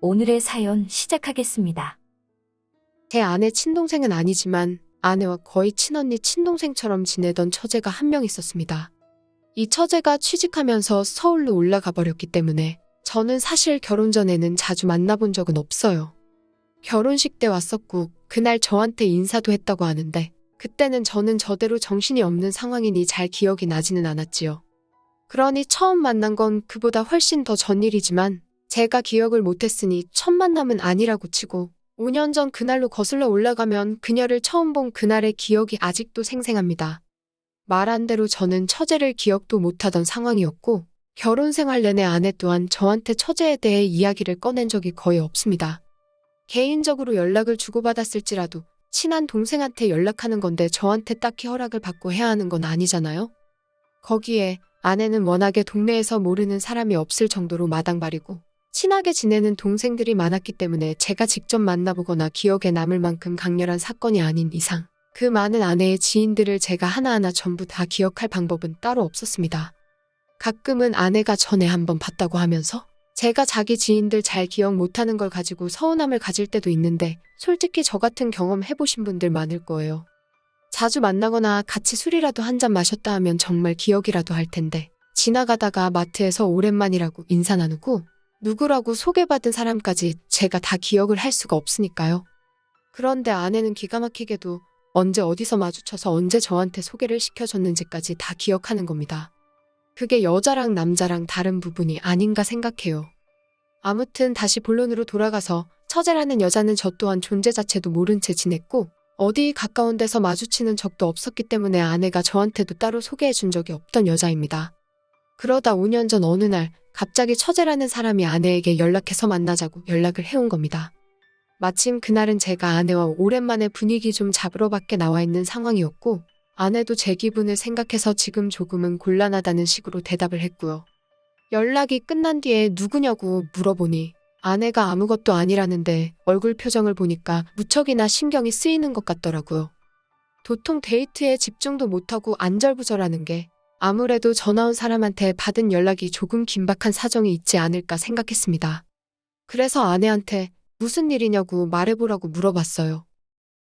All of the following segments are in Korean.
오늘의 사연 시작하겠습니다. 제 아내 친동생은 아니지만 아내와 거의 친언니 친동생처럼 지내던 처제가 한 명 있었습니다. 이 처제가 취직하면서 서울로 올라가 버렸기 때문에 저는 사실 결혼 전에는 자주 만나본 적은 없어요. 결혼식 때 왔었고 그날 저한테 인사도 했다고 하는데 그때는 저는 저대로 정신이 없는 상황이니 잘 기억이 나지는 않았지요. 그러니 처음 만난 건 그보다 훨씬 더 전일이지만 제가 기억을 못했으니 첫 만남은 아니라고 치고 5년 전 그날로 거슬러 올라가면 그녀를 처음 본 그날의 기억이 아직도 생생합니다. 말한 대로 저는 처제를 기억도 못하던 상황이었고 결혼 생활 내내 아내 또한 저한테 처제에 대해 이야기를 꺼낸 적이 거의 없습니다. 개인적으로 연락을 주고받았을지라도 친한 동생한테 연락하는 건데 저한테 딱히 허락을 받고 해야 하는 건 아니잖아요? 거기에 아내는 워낙에 동네에서 모르는 사람이 없을 정도로 마당발이고 친하게 지내는 동생들이 많았기 때문에 제가 직접 만나보거나 기억에 남을 만큼 강렬한 사건이 아닌 이상 그 많은 아내의 지인들을 제가 하나하나 전부 다 기억할 방법은 따로 없었습니다. 가끔은 아내가 전에 한번 봤다고 하면서 제가 자기 지인들 잘 기억 못하는 걸 가지고 서운함을 가질 때도 있는데 솔직히 저 같은 경험 해보신 분들 많을 거예요. 자주 만나거나 같이 술이라도 한 잔 마셨다 하면 정말 기억이라도 할 텐데 지나가다가 마트에서 오랜만이라고 인사 나누고 누구라고 소개받은 사람까지 제가 다 기억을 할 수가 없으니까요. 그런데 아내는 기가 막히게도 언제 어디서 마주쳐서 언제 저한테 소개를 시켜줬는지까지 다 기억하는 겁니다. 그게 여자랑 남자랑 다른 부분이 아닌가 생각해요. 아무튼 다시 본론으로 돌아가서 처제라는 여자는 저 또한 존재 자체도 모른 채 지냈고 어디 가까운 데서 마주치는 적도 없었기 때문에 아내가 저한테도 따로 소개해 준 적이 없던 여자입니다. 그러다 5년 전 어느 날 갑자기 처제라는 사람이 아내에게 연락해서 만나자고 연락을 해온 겁니다. 마침 그날은 제가 아내와 오랜만에 분위기 좀 잡으러 밖에 나와 있는 상황이었고 아내도 제 기분을 생각해서 지금 조금은 곤란하다는 식으로 대답을 했고요. 연락이 끝난 뒤에 누구냐고 물어보니 아내가 아무것도 아니라는데 얼굴 표정을 보니까 무척이나 신경이 쓰이는 것 같더라고요. 도통 데이트에 집중도 못하고 안절부절하는 게 아무래도 전화 온 사람한테 받은 연락이 조금 긴박한 사정이 있지 않을까 생각했습니다. 그래서 아내한테 무슨 일이냐고 말해보라고 물어봤어요.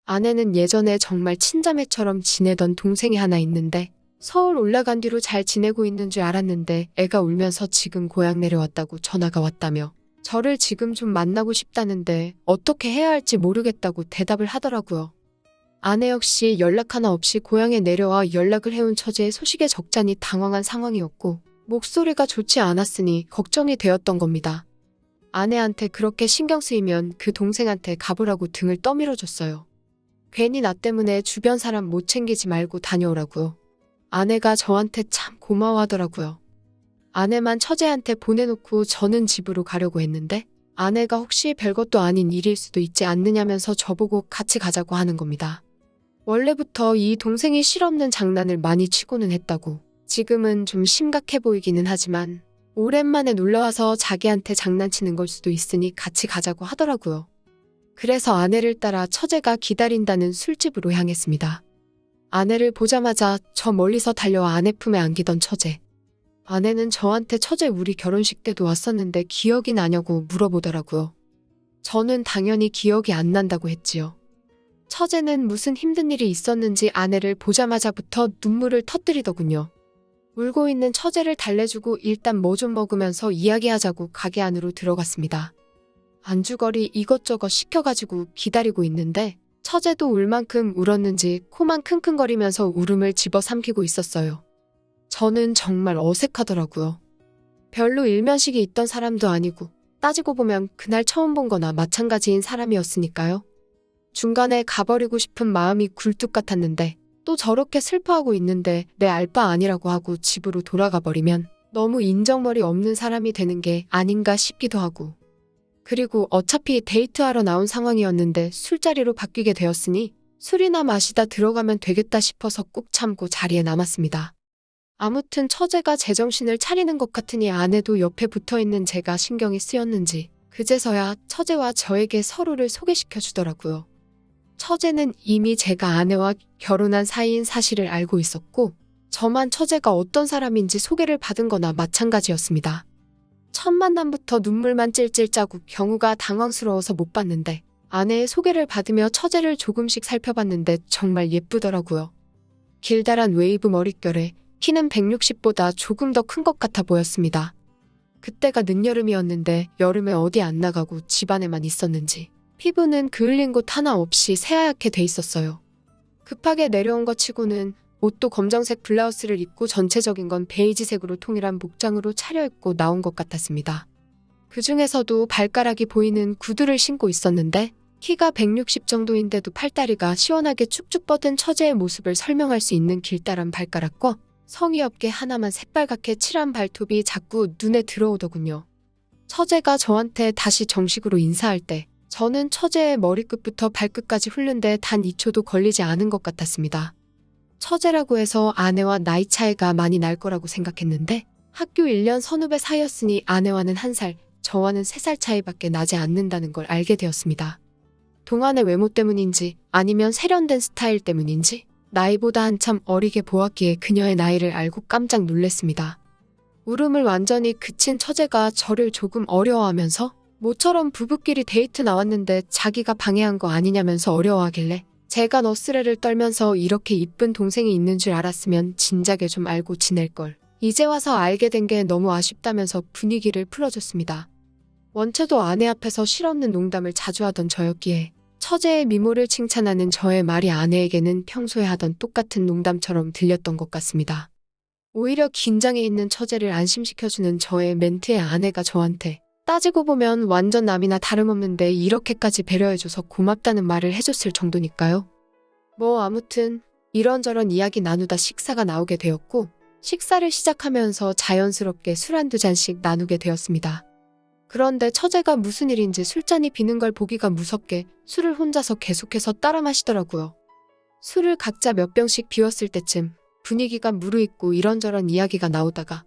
아내는 예전에 정말 친자매처럼 지내던 동생이 하나 있는데 서울 올라간 뒤로 잘 지내고 있는 줄 알았는데 애가 울면서 지금 고향 내려왔다고 전화가 왔다며 저를 지금 좀 만나고 싶다는데 어떻게 해야 할지 모르겠다고 대답을 하더라고요. 아내 역시 연락 하나 없이 고향에 내려와 연락을 해온 처제의 소식에 적잖이 당황한 상황이었고 목소리가 좋지 않았으니 걱정이 되었던 겁니다. 아내한테 그렇게 신경 쓰이면 그 동생한테 가보라고 등을 떠밀어줬어요. 괜히 나 때문에 주변 사람 못 챙기지 말고 다녀오라고요. 아내가 저한테 참 고마워하더라고요. 아내만 처제한테 보내놓고 저는 집으로 가려고 했는데 아내가 혹시 별것도 아닌 일일 수도 있지 않느냐면서 저보고 같이 가자고 하는 겁니다. 원래부터 이 동생이 실없는 장난을 많이 치고는 했다고 지금은 좀 심각해 보이기는 하지만 오랜만에 놀러와서 자기한테 장난치는 걸 수도 있으니 같이 가자고 하더라고요. 그래서 아내를 따라 처제가 기다린다는 술집으로 향했습니다. 아내를 보자마자 저 멀리서 달려와 아내 품에 안기던 처제. 아내는 저한테 처제 우리 결혼식 때도 왔었는데 기억이 나냐고 물어보더라고요. 저는 당연히 기억이 안 난다고 했지요. 처제는 무슨 힘든 일이 있었는지 아내를 보자마자부터 눈물을 터뜨리더군요. 울고 있는 처제를 달래주고 일단 뭐 좀 먹으면서 이야기하자고 가게 안으로 들어갔습니다. 안주거리 이것저것 시켜가지고 기다리고 있는데 처제도 울 만큼 울었는지 코만 킁킁거리면서 울음을 집어삼키고 있었어요. 저는 정말 어색하더라고요. 별로 일면식이 있던 사람도 아니고 따지고 보면 그날 처음 본 거나 마찬가지인 사람이었으니까요. 중간에 가버리고 싶은 마음이 굴뚝 같았는데 또 저렇게 슬퍼하고 있는데 내 알 바 아니라고 하고 집으로 돌아가 버리면 너무 인정머리 없는 사람이 되는 게 아닌가 싶기도 하고 그리고 어차피 데이트하러 나온 상황이었는데 술자리로 바뀌게 되었으니 술이나 마시다 들어가면 되겠다 싶어서 꾹 참고 자리에 남았습니다. 아무튼 처제가 제정신을 차리는 것 같으니 아내도 옆에 붙어있는 제가 신경이 쓰였는지 그제서야 처제와 저에게 서로를 소개시켜 주더라고요. 처제는 이미 제가 아내와 결혼한 사이인 사실을 알고 있었고 저만 처제가 어떤 사람인지 소개를 받은 거나 마찬가지였습니다. 첫 만남부터 눈물만 찔찔 짜고 경우가 당황스러워서 못 봤는데 아내의 소개를 받으며 처제를 조금씩 살펴봤는데 정말 예쁘더라고요. 길다란 웨이브 머릿결에 키는 160보다 조금 더 큰 것 같아 보였습니다. 그때가 늦여름이었는데 여름에 어디 안 나가고 집안에만 있었는지 피부는 그을린 곳 하나 없이 새하얗게 돼 있었어요. 급하게 내려온 것 치고는 옷도 검정색 블라우스를 입고 전체적인 건 베이지색으로 통일한 복장으로 차려입고 나온 것 같았습니다. 그 중에서도 발가락이 보이는 구두를 신고 있었는데 키가 160 정도인데도 팔다리가 시원하게 쭉쭉 뻗은 처제의 모습을 설명할 수 있는 길다란 발가락과 성의 없게 하나만 새빨갛게 칠한 발톱이 자꾸 눈에 들어오더군요. 처제가 저한테 다시 정식으로 인사할 때 저는 처제의 머리끝부터 발끝까지 훑는데 단 2초도 걸리지 않은 것 같았습니다. 처제라고 해서 아내와 나이 차이가 많이 날 거라고 생각했는데 학교 1년 선후배 사이였으니 아내와는 1살, 저와는 3살 차이밖에 나지 않는다는 걸 알게 되었습니다. 동안의 외모 때문인지 아니면 세련된 스타일 때문인지 나이보다 한참 어리게 보았기에 그녀의 나이를 알고 깜짝 놀랐습니다. 울음을 완전히 그친 처제가 저를 조금 어려워하면서 모처럼 부부끼리 데이트 나왔는데 자기가 방해한 거 아니냐면서 어려워하길래 제가 너스레를 떨면서 이렇게 이쁜 동생이 있는 줄 알았으면 진작에 좀 알고 지낼걸. 이제 와서 알게 된 게 너무 아쉽다면서 분위기를 풀어줬습니다. 원체도 아내 앞에서 실없는 농담을 자주 하던 저였기에 처제의 미모를 칭찬하는 저의 말이 아내에게는 평소에 하던 똑같은 농담처럼 들렸던 것 같습니다. 오히려 긴장해 있는 처제를 안심시켜주는 저의 멘트에 아내가 저한테 따지고 보면 완전 남이나 다름없는데 이렇게까지 배려해줘서 고맙다는 말을 해줬을 정도니까요. 뭐 아무튼 이런저런 이야기 나누다 식사가 나오게 되었고 식사를 시작하면서 자연스럽게 술 한두 잔씩 나누게 되었습니다. 그런데 처제가 무슨 일인지 술잔이 비는 걸 보기가 무섭게 술을 혼자서 계속해서 따라 마시더라고요. 술을 각자 몇 병씩 비웠을 때쯤 분위기가 무르익고 이런저런 이야기가 나오다가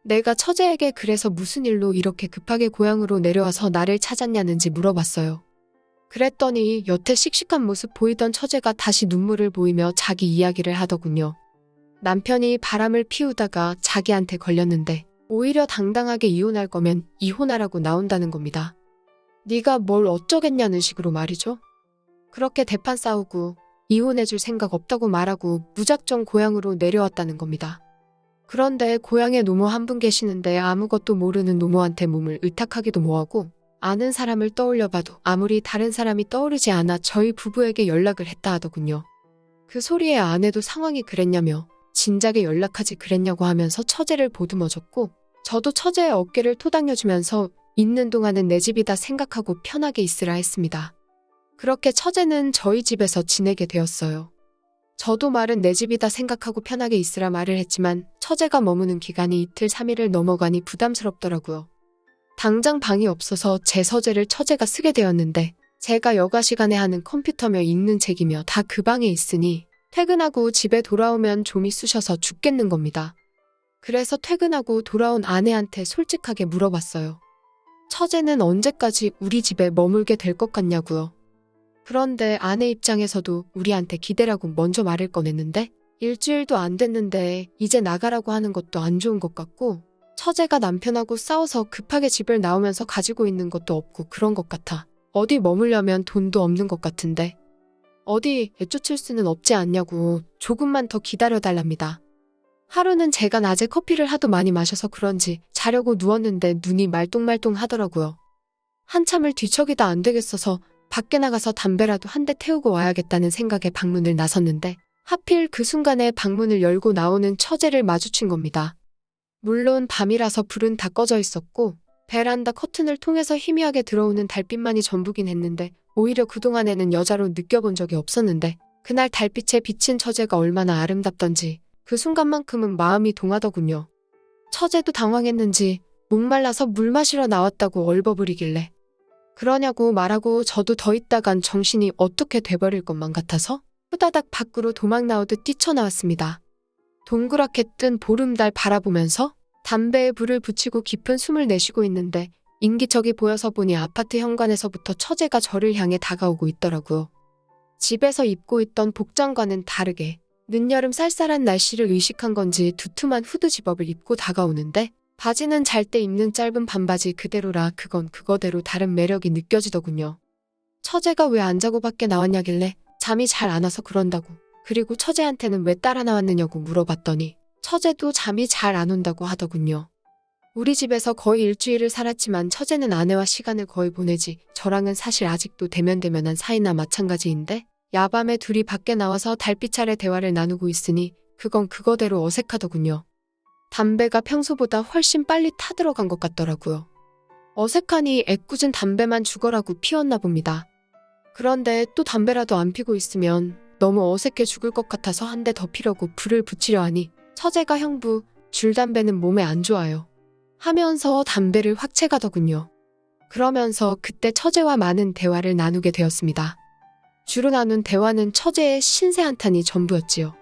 내가 처제에게 그래서 무슨 일로 이렇게 급하게 고향으로 내려와서 나를 찾았냐는지 물어봤어요. 그랬더니 여태 씩씩한 모습 보이던 처제가 다시 눈물을 보이며 자기 이야기를 하더군요. 남편이 바람을 피우다가 자기한테 걸렸는데 오히려 당당하게 이혼할 거면 이혼하라고 나온다는 겁니다. 네가 뭘 어쩌겠냐는 식으로 말이죠. 그렇게 대판 싸우고 이혼해줄 생각 없다고 말하고 무작정 고향으로 내려왔다는 겁니다. 그런데 고향에 노모 한 분 계시는데 아무것도 모르는 노모한테 몸을 의탁하기도 뭐하고 아는 사람을 떠올려봐도 아무리 다른 사람이 떠오르지 않아 저희 부부에게 연락을 했다 하더군요. 그 소리에 아내도 상황이 그랬냐며 진작에 연락하지 그랬냐고 하면서 처제를 보듬어줬고 저도 처제의 어깨를 토닥여주면서 있는 동안은 내 집이다 생각하고 편하게 있으라 했습니다. 그렇게 처제는 저희 집에서 지내게 되었어요. 저도 말은 내 집이다 생각하고 편하게 있으라 말을 했지만 처제가 머무는 기간이 이틀 3일을 넘어가니 부담스럽더라고요. 당장 방이 없어서 제 서재를 처제가 쓰게 되었는데 제가 여가 시간에 하는 컴퓨터며 읽는 책이며 다 그 방에 있으니 퇴근하고 집에 돌아오면 좀이 쑤셔서 죽겠는 겁니다. 그래서 퇴근하고 돌아온 아내한테 솔직하게 물어봤어요. 처제는 언제까지 우리 집에 머물게 될 것 같냐고요. 그런데 아내 입장에서도 우리한테 기대라고 먼저 말을 꺼냈는데 일주일도 안 됐는데 이제 나가라고 하는 것도 안 좋은 것 같고 처제가 남편하고 싸워서 급하게 집을 나오면서 가지고 있는 것도 없고 그런 것 같아. 어디 머물려면 돈도 없는 것 같은데 어디 애쫓을 수는 없지 않냐고 조금만 더 기다려달랍니다. 하루는 제가 낮에 커피를 하도 많이 마셔서 그런지 자려고 누웠는데 눈이 말똥말똥 하더라고요. 한참을 뒤척이다 안 되겠어서 밖에 나가서 담배라도 한 대 태우고 와야겠다는 생각에 방문을 나섰는데 하필 그 순간에 방문을 열고 나오는 처제를 마주친 겁니다. 물론 밤이라서 불은 다 꺼져 있었고 베란다 커튼을 통해서 희미하게 들어오는 달빛만이 전부긴 했는데 오히려 그동안에는 여자로 느껴본 적이 없었는데 그날 달빛에 비친 처제가 얼마나 아름답던지 그 순간만큼은 마음이 동하더군요. 처제도 당황했는지 목말라서 물 마시러 나왔다고 얼버무리길래 그러냐고 말하고 저도 더 있다간 정신이 어떻게 돼버릴 것만 같아서 후다닥 밖으로 도망 나오듯 뛰쳐나왔습니다. 동그랗게 뜬 보름달 바라보면서 담배에 불을 붙이고 깊은 숨을 내쉬고 있는데 인기척이 보여서 보니 아파트 현관에서부터 처제가 저를 향해 다가오고 있더라고요. 집에서 입고 있던 복장과는 다르게 늦여름 쌀쌀한 날씨를 의식한 건지 두툼한 후드 집업을 입고 다가오는데 바지는 잘 때 입는 짧은 반바지 그대로라 그건 그거대로 다른 매력이 느껴지더군요. 처제가 왜 안 자고 밖에 나왔냐길래 잠이 잘 안 와서 그런다고. 그리고 처제한테는 왜 따라 나왔느냐고 물어봤더니 처제도 잠이 잘 안 온다고 하더군요. 우리 집에서 거의 일주일을 살았지만 처제는 아내와 시간을 거의 보내지 저랑은 사실 아직도 대면대면한 사이나 마찬가지인데 야밤에 둘이 밖에 나와서 달빛 아래 대화를 나누고 있으니 그건 그거대로 어색하더군요. 담배가 평소보다 훨씬 빨리 타들어간 것 같더라고요. 어색하니 애꿎은 담배만 죽어라고 피웠나 봅니다. 그런데 또 담배라도 안 피고 있으면 너무 어색해 죽을 것 같아서 한 대 더 피려고 불을 붙이려 하니 처제가 형부, 줄담배는 몸에 안 좋아요. 하면서 담배를 확 채가더군요. 그러면서 그때 처제와 많은 대화를 나누게 되었습니다. 주로 나눈 대화는 처제의 신세 한탄이 전부였지요.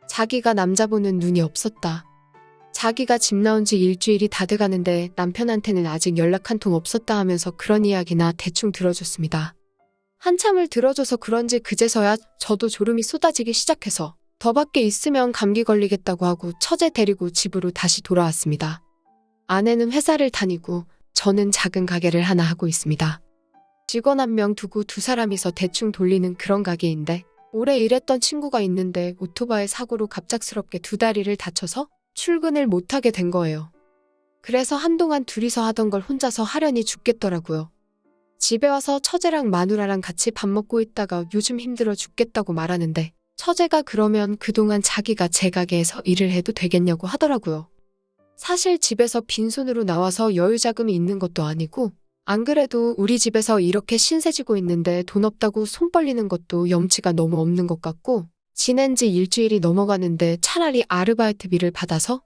자기가 남자 보는 눈이 없었다. 자기가 집 나온 지 일주일이 다 돼가는데 남편한테는 아직 연락 한 통 없었다 하면서 그런 이야기나 대충 들어줬습니다. 한참을 들어줘서 그런지 그제서야 저도 졸음이 쏟아지기 시작해서 더 밖에 있으면 감기 걸리겠다고 하고 처제 데리고 집으로 다시 돌아왔습니다. 아내는 회사를 다니고 저는 작은 가게를 하나 하고 있습니다. 직원 한 명 두고 두 사람이서 대충 돌리는 그런 가게인데 오래 일했던 친구가 있는데 오토바이 사고로 갑작스럽게 두 다리를 다쳐서 출근을 못하게 된 거예요. 그래서 한동안 둘이서 하던 걸 혼자서 하려니 죽겠더라고요. 집에 와서 처제랑 마누라랑 같이 밥 먹고 있다가 요즘 힘들어 죽겠다고 말하는데 처제가 그러면 그동안 자기가 제 가게에서 일을 해도 되겠냐고 하더라고요. 사실 집에서 빈손으로 나와서 여유자금이 있는 것도 아니고 안 그래도 우리 집에서 이렇게 신세지고 있는데 돈 없다고 손 벌리는 것도 염치가 너무 없는 것 같고 지낸 지 일주일이 넘어가는데 차라리 아르바이트비를 받아서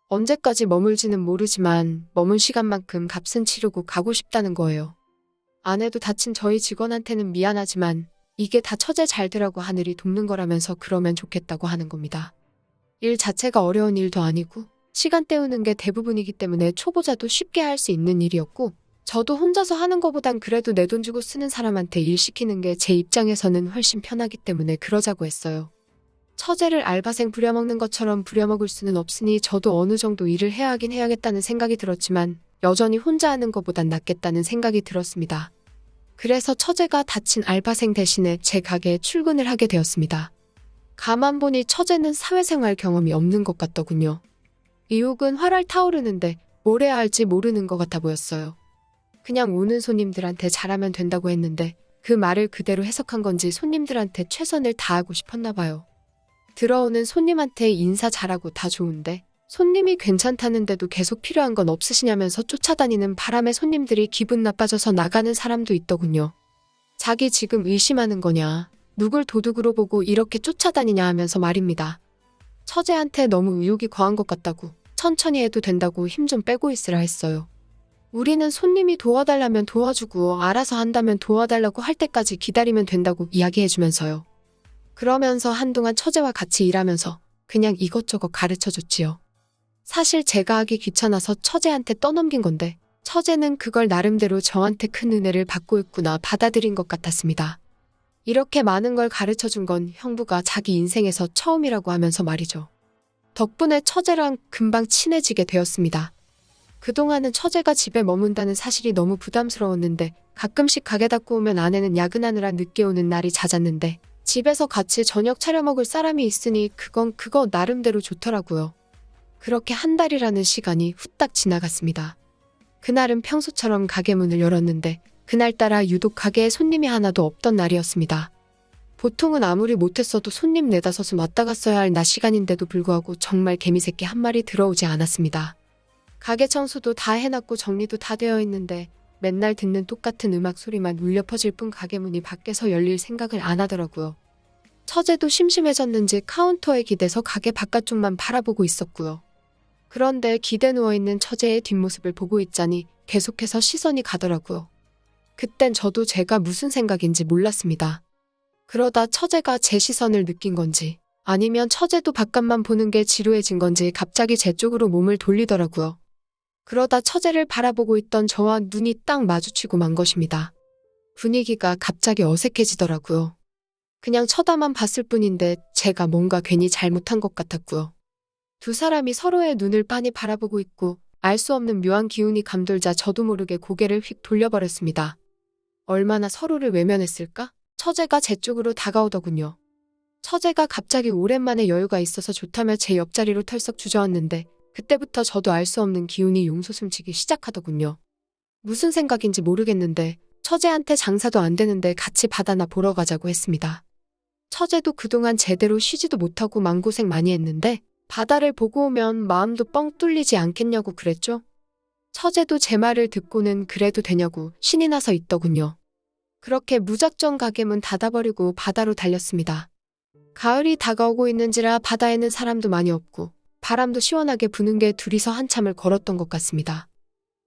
언제까지 머물지는 모르지만 머문 시간만큼 값은 치르고 가고 싶다는 거예요. 아내도 다친 저희 직원한테는 미안하지만 이게 다 처제 잘 되라고 하늘이 돕는 거라면서 그러면 좋겠다고 하는 겁니다. 일 자체가 어려운 일도 아니고 시간 때우는 게 대부분이기 때문에 초보자도 쉽게 할 수 있는 일이었고 저도 혼자서 하는 것보단 그래도 내 돈 주고 쓰는 사람한테 일 시키는 게 제 입장에서는 훨씬 편하기 때문에 그러자고 했어요. 처제를 알바생 부려먹는 것처럼 부려먹을 수는 없으니 저도 어느 정도 일을 해야 하긴 해야겠다는 생각이 들었지만 여전히 혼자 하는 것보단 낫겠다는 생각이 들었습니다. 그래서 처제가 다친 알바생 대신에 제 가게에 출근을 하게 되었습니다. 가만 보니 처제는 사회생활 경험이 없는 것 같더군요. 의욕은 활활 타오르는데 뭘 해야 할지 모르는 것 같아 보였어요. 그냥 오는 손님들한테 잘하면 된다고 했는데 그 말을 그대로 해석한 건지 손님들한테 최선을 다하고 싶었나 봐요. 들어오는 손님한테 인사 잘하고 다 좋은데 손님이 괜찮다는데도 계속 필요한 건 없으시냐면서 쫓아다니는 바람에 손님들이 기분 나빠져서 나가는 사람도 있더군요. 자기 지금 의심하는 거냐, 누굴 도둑으로 보고 이렇게 쫓아다니냐 하면서 말입니다. 처제한테 너무 의욕이 과한 것 같다고 천천히 해도 된다고 힘 좀 빼고 있으라 했어요. 우리는 손님이 도와달라면 도와주고 알아서 한다면 도와달라고 할 때까지 기다리면 된다고 이야기해주면서요. 그러면서 한동안 처제와 같이 일하면서 그냥 이것저것 가르쳐줬지요. 사실 제가 하기 귀찮아서 처제한테 떠넘긴 건데 처제는 그걸 나름대로 저한테 큰 은혜를 받고 있구나 받아들인 것 같았습니다. 이렇게 많은 걸 가르쳐준 건 형부가 자기 인생에서 처음이라고 하면서 말이죠. 덕분에 처제랑 금방 친해지게 되었습니다. 그동안은 처제가 집에 머문다는 사실이 너무 부담스러웠는데 가끔씩 가게 닫고 오면 아내는 야근하느라 늦게 오는 날이 잦았는데 집에서 같이 저녁 차려 먹을 사람이 있으니 그거 나름대로 좋더라고요. 그렇게 한 달이라는 시간이 후딱 지나갔습니다. 그날은 평소처럼 가게 문을 열었는데 그날따라 유독 가게에 손님이 하나도 없던 날이었습니다. 보통은 아무리 못했어도 손님 네다섯은 왔다 갔어야 할 낮 시간인데도 불구하고 정말 개미새끼 한 마리 들어오지 않았습니다. 가게 청소도 다 해놨고 정리도 다 되어 있는데 맨날 듣는 똑같은 음악 소리만 울려 퍼질 뿐 가게 문이 밖에서 열릴 생각을 안 하더라고요. 처제도 심심해졌는지 카운터에 기대서 가게 바깥쪽만 바라보고 있었고요. 그런데 기대 누워있는 처제의 뒷모습을 보고 있자니 계속해서 시선이 가더라고요. 그땐 저도 제가 무슨 생각인지 몰랐습니다. 그러다 처제가 제 시선을 느낀 건지 아니면 처제도 바깥만 보는 게 지루해진 건지 갑자기 제 쪽으로 몸을 돌리더라고요. 그러다 처제를 바라보고 있던 저와 눈이 딱 마주치고 만 것입니다. 분위기가 갑자기 어색해지더라고요. 그냥 쳐다만 봤을 뿐인데 제가 뭔가 괜히 잘못한 것 같았고요. 두 사람이 서로의 눈을 빤히 바라보고 있고 알 수 없는 묘한 기운이 감돌자 저도 모르게 고개를 휙 돌려버렸습니다. 얼마나 서로를 외면했을까? 처제가 제 쪽으로 다가오더군요. 처제가 갑자기 오랜만에 여유가 있어서 좋다며 제 옆자리로 털썩 주저앉는데 그때부터 저도 알 수 없는 기운이 용솟음치기 시작하더군요. 무슨 생각인지 모르겠는데 처제한테 장사도 안 되는데 같이 바다나 보러 가자고 했습니다. 처제도 그동안 제대로 쉬지도 못하고 마음고생 많이 했는데 바다를 보고 오면 마음도 뻥 뚫리지 않겠냐고 그랬죠. 처제도 제 말을 듣고는 그래도 되냐고 신이 나서 있더군요. 그렇게 무작정 가게 문 닫아버리고 바다로 달렸습니다. 가을이 다가오고 있는지라 바다에는 사람도 많이 없고 바람도 시원하게 부는 게 둘이서 한참을 걸었던 것 같습니다.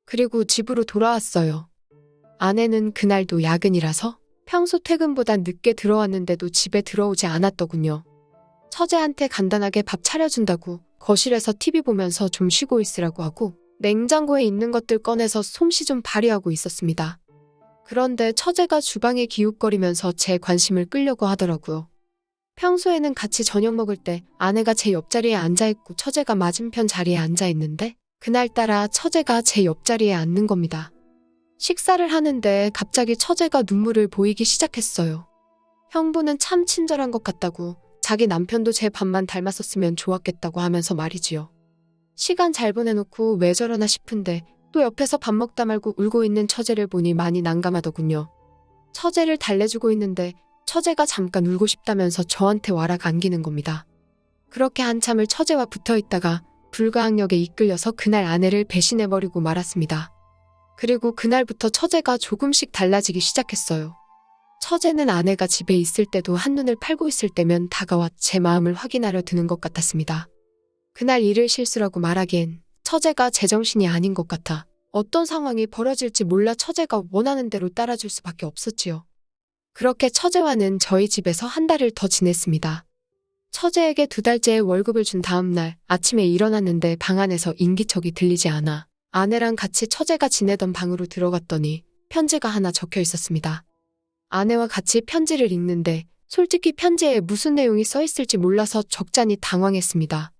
그리고 집으로 돌아왔어요. 아내는 그날도 야근이라서 평소 퇴근보다 늦게 들어왔는데도 집에 들어오지 않았더군요. 처제한테 간단하게 밥 차려준다고 거실에서 TV 보면서 좀 쉬고 있으라고 하고 냉장고에 있는 것들 꺼내서 솜씨 좀 발휘하고 있었습니다. 그런데 처제가 주방에 기웃거리면서 제 관심을 끌려고 하더라고요. 평소에는 같이 저녁 먹을 때 아내가 제 옆자리에 앉아있고 처제가 맞은편 자리에 앉아있는데 그날따라 처제가 제 옆자리에 앉는 겁니다. 식사를 하는데 갑자기 처제가 눈물을 보이기 시작했어요. 형부는 참 친절한 것 같다고 자기 남편도 제 밥만 닮았었으면 좋았겠다고 하면서 말이지요. 시간 잘 보내놓고 왜 저러나 싶은데 또 옆에서 밥 먹다 말고 울고 있는 처제를 보니 많이 난감하더군요. 처제를 달래주고 있는데 처제가 잠깐 울고 싶다면서 저한테 와락 안기는 겁니다. 그렇게 한참을 처제와 붙어있다가 불가항력에 이끌려서 그날 아내를 배신해버리고 말았습니다. 그리고 그날부터 처제가 조금씩 달라지기 시작했어요. 처제는 아내가 집에 있을 때도 한눈을 팔고 있을 때면 다가와 제 마음을 확인하려 드는 것 같았습니다. 그날 일을 실수라고 말하기엔 처제가 제정신이 아닌 것 같아 어떤 상황이 벌어질지 몰라 처제가 원하는 대로 따라줄 수밖에 없었지요. 그렇게 처제와는 저희 집에서 한 달을 더 지냈습니다. 처제에게 2달째의 월급을 준 다음 날 아침에 일어났는데 방 안에서 인기척이 들리지 않아 아내랑 같이 처제가 지내던 방으로 들어갔더니 편지가 하나 적혀 있었습니다. 아내와 같이 편지를 읽는데 솔직히 편지에 무슨 내용이 써 있을지 몰라서 적잖이 당황했습니다.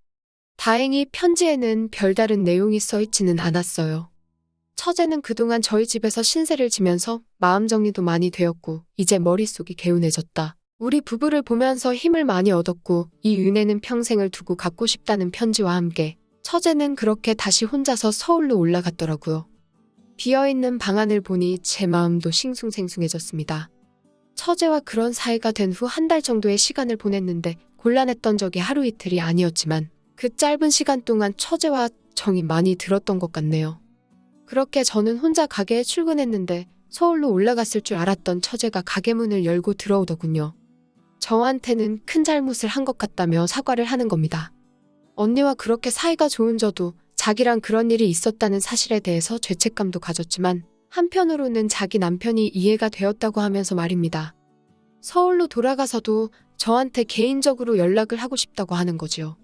다행히 편지에는 별다른 내용이 써 있지는 않았어요. 처제는 그동안 저희 집에서 신세를 지면서 마음 정리도 많이 되었고 이제 머릿속이 개운해졌다. 우리 부부를 보면서 힘을 많이 얻었고 이 은혜는 평생을 두고 갖고 싶다는 편지와 함께 처제는 그렇게 다시 혼자서 서울로 올라갔더라고요. 비어있는 방안을 보니 제 마음도 싱숭생숭해졌습니다. 처제와 그런 사이가 된 후 한 달 정도의 시간을 보냈는데 곤란했던 적이 하루 이틀이 아니었지만 그 짧은 시간 동안 처제와 정이 많이 들었던 것 같네요. 그렇게 저는 혼자 가게에 출근했는데 서울로 올라갔을 줄 알았던 처제가 가게 문을 열고 들어오더군요. 저한테는 큰 잘못을 한 것 같다며 사과를 하는 겁니다. 언니와 그렇게 사이가 좋은 저도 자기랑 그런 일이 있었다는 사실에 대해서 죄책감도 가졌지만 한편으로는 자기 남편이 이해가 되었다고 하면서 말입니다. 서울로 돌아가서도 저한테 개인적으로 연락을 하고 싶다고 하는 거지요.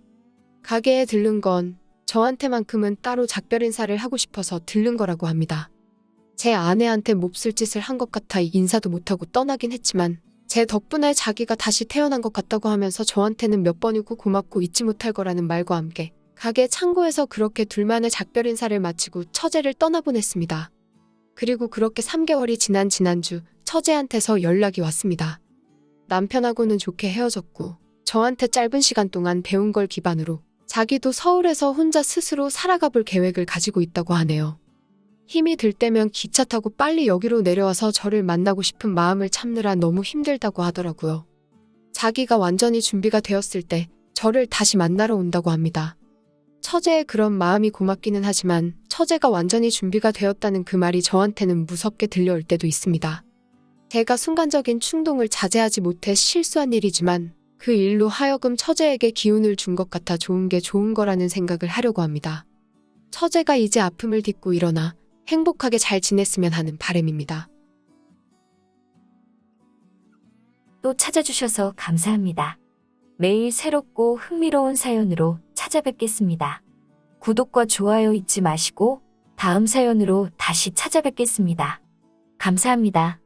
가게에 들른 건 저한테만큼은 따로 작별 인사를 하고 싶어서 들른 거라고 합니다. 제 아내한테 몹쓸 짓을 한 것 같아 인사도 못하고 떠나긴 했지만 제 덕분에 자기가 다시 태어난 것 같다고 하면서 저한테는 몇 번이고 고맙고 잊지 못할 거라는 말과 함께 가게 창고에서 그렇게 둘만의 작별 인사를 마치고 처제를 떠나보냈습니다. 그리고 그렇게 3개월이 지난 지난주 처제한테서 연락이 왔습니다. 남편하고는 좋게 헤어졌고 저한테 짧은 시간 동안 배운 걸 기반으로 자기도 서울에서 혼자 스스로 살아가 볼 계획을 가지고 있다고 하네요. 힘이 들 때면 기차 타고 빨리 여기로 내려와서 저를 만나고 싶은 마음을 참느라 너무 힘들다고 하더라고요. 자기가 완전히 준비가 되었을 때 저를 다시 만나러 온다고 합니다. 처제의 그런 마음이 고맙기는 하지만 처제가 완전히 준비가 되었다는 그 말이 저한테는 무섭게 들려올 때도 있습니다. 제가 순간적인 충동을 자제하지 못해 실수한 일이지만 그 일로 하여금 처제에게 기운을 준 것 같아 좋은 게 좋은 거라는 생각을 하려고 합니다. 처제가 이제 아픔을 딛고 일어나 행복하게 잘 지냈으면 하는 바람입니다. 또 찾아주셔서 감사합니다. 매일 새롭고 흥미로운 사연으로 찾아뵙겠습니다. 구독과 좋아요 잊지 마시고 다음 사연으로 다시 찾아뵙겠습니다. 감사합니다.